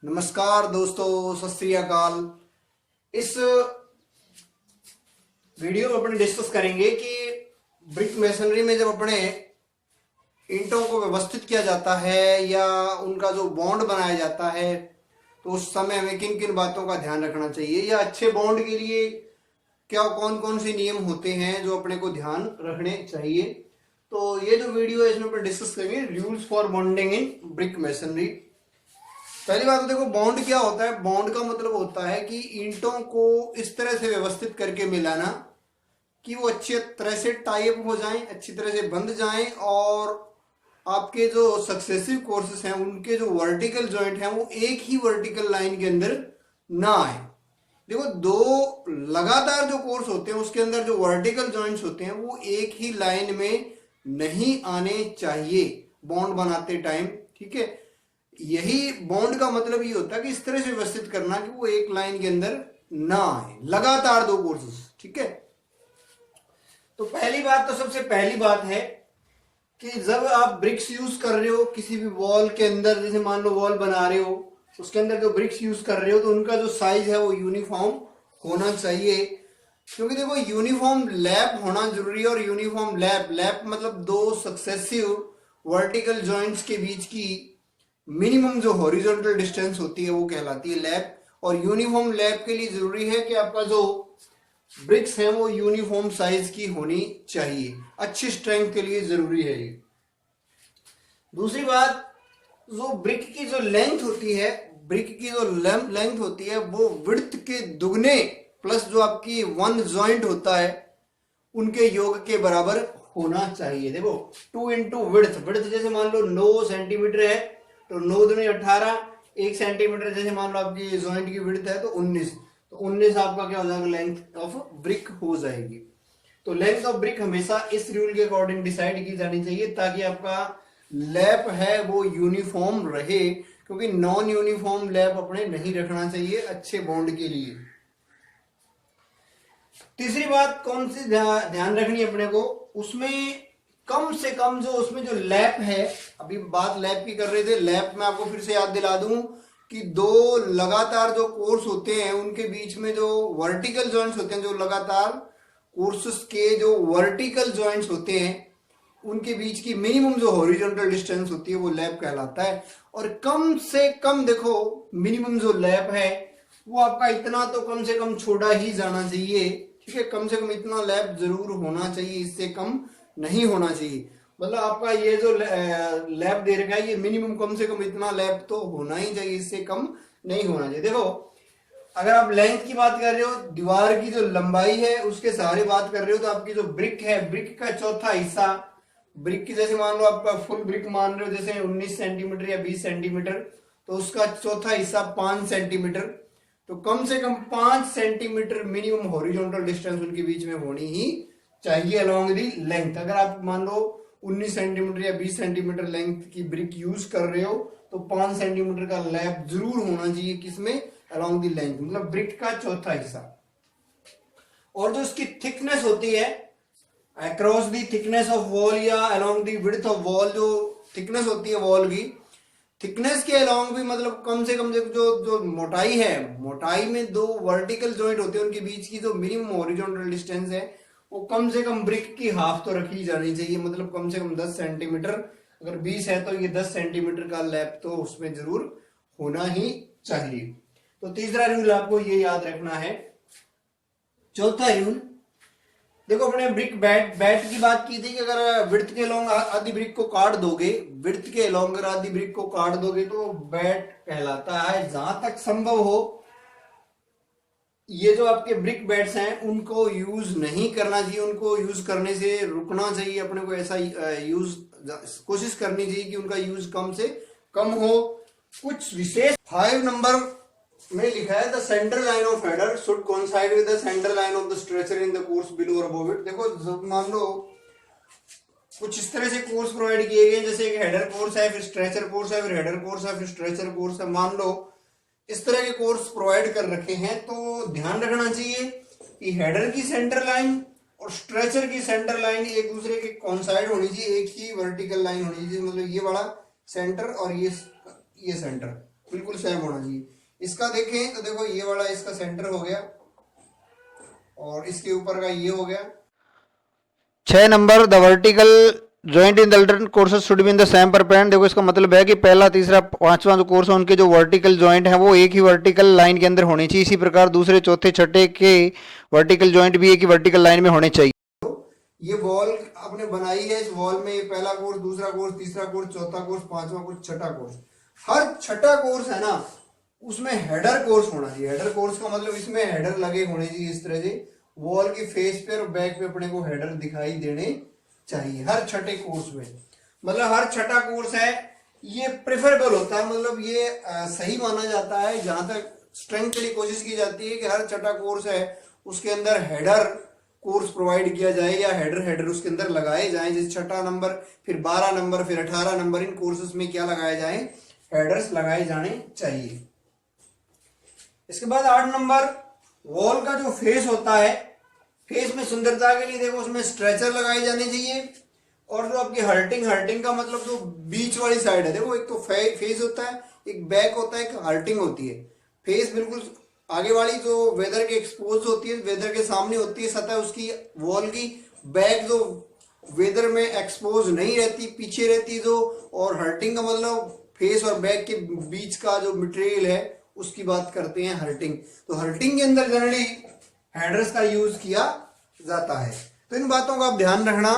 नमस्कार दोस्तों, सत श्री अकाल। इस वीडियो में अपने डिस्कस करेंगे कि ब्रिक मेसनरी में जब अपने ईंटों को व्यवस्थित किया जाता है या उनका जो बॉन्ड बनाया जाता है तो उस समय हमें किन किन बातों का ध्यान रखना चाहिए या अच्छे बॉन्ड के लिए क्या कौन कौन से नियम होते हैं जो अपने को ध्यान रखने चाहिए। तो ये जो वीडियो है इसमें अपन डिस्कस करेंगे rules for bonding in brick masonry. पहली बात तो देखो, बॉन्ड क्या होता है। बॉन्ड का मतलब होता है कि ईंटों को इस तरह से व्यवस्थित करके मिलाना कि वो अच्छी तरह से टाइप हो जाएं, अच्छी तरह से बंध जाएं और आपके जो सक्सेसिव कोर्सेस हैं उनके जो वर्टिकल जॉइंट हैं वो एक ही वर्टिकल लाइन के अंदर ना आए। देखो, दो लगातार जो कोर्स होते हैं उसके अंदर जो वर्टिकल जॉइंट्स होते हैं वो एक ही लाइन में नहीं आने चाहिए बॉन्ड बनाते टाइम। ठीक है, यही बॉन्ड का मतलब ये होता है कि इस तरह से व्यवस्थित करना कि वो एक लाइन के अंदर ना आए, लगातार दो कोर्सेस। ठीक है, तो पहली बात, तो सबसे पहली बात है कि जब आप ब्रिक्स यूज कर रहे हो किसी भी वॉल के अंदर, जैसे मान लो वॉल बना रहे हो उसके अंदर जो ब्रिक्स यूज कर रहे हो तो उनका जो साइज है वो यूनिफॉर्म होना चाहिए। क्योंकि देखो, यूनिफॉर्म लैप होना जरूरी है। और यूनिफॉर्म लैप मतलब दो सक्सेसिव वर्टिकल जॉइंट्स के बीच की मिनिमम जो हॉरिजॉन्टल डिस्टेंस होती है वो कहलाती है लैप। और यूनिफॉर्म लैप के लिए जरूरी है कि आपका जो ब्रिक्स है वो यूनिफॉर्म साइज की होनी चाहिए। अच्छी स्ट्रेंथ के लिए जरूरी है ये। दूसरी बात, जो ब्रिक की जो लेंथ होती है, ब्रिक की जो लेंथ होती है वो विड्थ के दुगने प्लस जो आपकी वन जॉइंट होता है उनके योग के बराबर होना चाहिए। देखो, 2 इंटू विड्थ जैसे मान लो 9 सेंटीमीटर है तो 9 दूनी 18, 1 सेंटीमीटर जैसे मान लो आपकी जॉइंट की विड्थ है तो 19, तो 19 आपका क्या हो जाएगा, लेंथ ऑफ ब्रिक हो जाएगी। तो लेंथ ऑफ ब्रिक हमेशा इस रूल के अकॉर्डिंग डिसाइड की जानी चाहिए ताकि आपका लैप है वो यूनिफॉर्म रहे। क्योंकि नॉन यूनिफॉर्म लैप अपने नहीं रखना चाहिए अच्छे बॉन्ड के लिए। तीसरी बात कौन सी ध्यान रखनी है अपने को, उसमें कम से कम जो उसमें जो लैप है, अभी बात लैप की कर रहे थे, लैप में आपको फिर से याद दिला दूं कि दो लगातार जो कोर्स होते हैं उनके बीच में जो वर्टिकल जॉइंट्स होते हैं, जो लगातार कोर्सेस के जो वर्टिकल जॉइंट्स होते हैं उनके बीच की मिनिमम जो हॉरिजॉन्टल डिस्टेंस होती है वो लैप कहलाता है। और कम से कम देखो, मिनिमम जो लैप है वो आपका इतना तो कम से कम छोड़ा ही जाना चाहिए। ठीक है, कम से कम इतना लैप जरूर होना चाहिए, इससे कम नहीं होना चाहिए। मतलब आपका ये जो लैप दे रखा है ये मिनिमम कम से कम इतना लैप तो होना ही चाहिए, इससे कम नहीं होना चाहिए। देखो, अगर आप लेंथ की बात कर रहे हो, दीवार की जो लंबाई है उसके सहारे बात कर रहे हो, तो आपकी जो ब्रिक है, ब्रिक का चौथा हिस्सा, ब्रिक की जैसे मान लो आपका फुल ब्रिक मान रहे हो जैसे 19 सेंटीमीटर या 20 सेंटीमीटर, तो उसका चौथा हिस्सा 5 सेंटीमीटर, तो कम से कम 5 सेंटीमीटर मिनिमम हॉरिजॉन्टल डिस्टेंस उनके बीच में होनी ही चाहिए अलोंग दी लेंथ। अगर आप मान लो 19 सेंटीमीटर या 20 सेंटीमीटर लेंथ की ब्रिक यूज कर रहे हो तो 5 सेंटीमीटर का लैप जरूर होना चाहिए, किसमें, अलोंग दी लेंथ, मतलब ब्रिक का चौथा हिस्सा। और जो इसकी थिकनेस होती है, across the thickness of wall या along the width of wall, जो थिकनेस होती है वॉल की, थिकनेस के अलोंग भी मतलब कम से कम जो मोटाई है, मोटाई में दो वर्टिकल जॉइंट होते हैं उनके बीच की जो मिनिमम हॉरिजॉन्टल डिस्टेंस है वो कम से कम ब्रिक की हाफ तो रखी जानी चाहिए। मतलब कम से कम 10 सेंटीमीटर, अगर 20 है तो ये 10 सेंटीमीटर का लैप तो उसमें जरूर होना ही चाहिए। तो तीसरा रूल आपको ये याद रखना है। चौथा रूल, देखो, अपने ब्रिक बैट की बात की थी कि अगर विड्थ के अलोंग आधी ब्रिक को काट दोगे, विड्थ के अलोंग अगर आधी ब्रिक को काट दोगे तो बैट कहलाता है। जहां तक संभव हो ये जो आपके ब्रिक बैट्स हैं उनको यूज नहीं करना चाहिए, उनको यूज करने से रुकना चाहिए। अपने को ऐसा यूज कोशिश करनी चाहिए कि उनका यूज कम से कम हो। कुछ विशेष 5 नंबर में लिखा है, the centre line of header should coincide with the centre line of the stretcher in the course below और अबव इट। देखो, जब मान लो कुछ इस तरह से कोर्स प्रोवाइड किए गए, जैसे एक हेडर कोर्स है, फिर स्ट्रेचर कोर्स है, फिर हेडर कोर्स है, फिर स्ट्रेचर कोर्स है, मान लो इस तरह के कोर्स प्रोवाइड कर रखे हैं, तो ध्यान रखना चाहिए कि हेडर की सेंटर लाइन और स्ट्रेचर की सेंटर लाइन एक दूसरे के कोइंसाइड होनी चाहिए, एक ही वर्टिकल लाइन होनी चाहिए। मतलब ये वाला सेंटर और ये सेंटर बिल्कुल सेम होना चाहिए। इसका देखें तो देखो ये वाला इसका सेंटर हो गया और इसके ऊपर का ये हो गया। 6 number, the vertical joint in the alternate courses should be in the same perpend. देखो इसका मतलब है कि पहला, तीसरा, पांचवा जो कोर्स है उनके जो वर्टिकल ज्वाइंट है वो एक ही वर्टिकल लाइन के अंदर होने चाहिए। इसी प्रकार दूसरे, चौथे, छठे के वर्टिकल ज्वाइंट भी एक ही वर्टिकल लाइन में होने चाहिए। ये वॉल आपने बनाई है, इस वॉल में ये पहला कोर्स, दूसरा कोर्स, तीसरा कोर्स, चौथा कोर्स, पांचवा कोर्स, छठा कोर्स। हर छठा कोर्स है ना उसमें हेडर कोर्स होना चाहिए। हेडर कोर्स का मतलब इसमें हेडर लगे होने चाहिए इस तरह से, वॉल की फेस पे और बैक पे अपने को हेडर दिखाई देने चाहिए हर छठे कोर्स में। मतलब हर छठा कोर्स है ये प्रेफरेबल होता है, मतलब ये सही माना जाता है। जहां तक स्ट्रेंथ के लिए कोशिश की जाती है कि हर छठा कोर्स है उसके अंदर हेडर कोर्स प्रोवाइड किया जाए या हेडर उसके अंदर लगाए जाएं। जैसे छठा नंबर, फिर 12 नंबर, फिर 18 नंबर, इन कोर्सेज में क्या लगाए जाएं, हेडर्स लगाए जाने चाहिए। इसके बाद 8 नंबर, वॉल का जो फेस होता है, फेस में सुंदरता के लिए देखो उसमें स्ट्रेचर लगाए जाने चाहिए। और जो आपकी हर्टिंग का मतलब जो बीच वाली साइड है, देखो एक तो फेस होता है, एक बैक होता है, एक हर्टिंग होती है। फेस बिल्कुल आगे वाली जो वेदर के एक्सपोज होती है, वेदर के सामने होती है सतह उसकी वॉल की। बैक जो वेदर में एक्सपोज नहीं रहती, पीछे रहती जो। और हर्टिंग का मतलब फेस और बैक के बीच का जो मटेरियल है उसकी बात करते हैं हर्टिंग। तो हर्टिंग के अंदर जनरली हेडर्स का यूज किया जाता है। तो इन बातों का आप ध्यान रखना।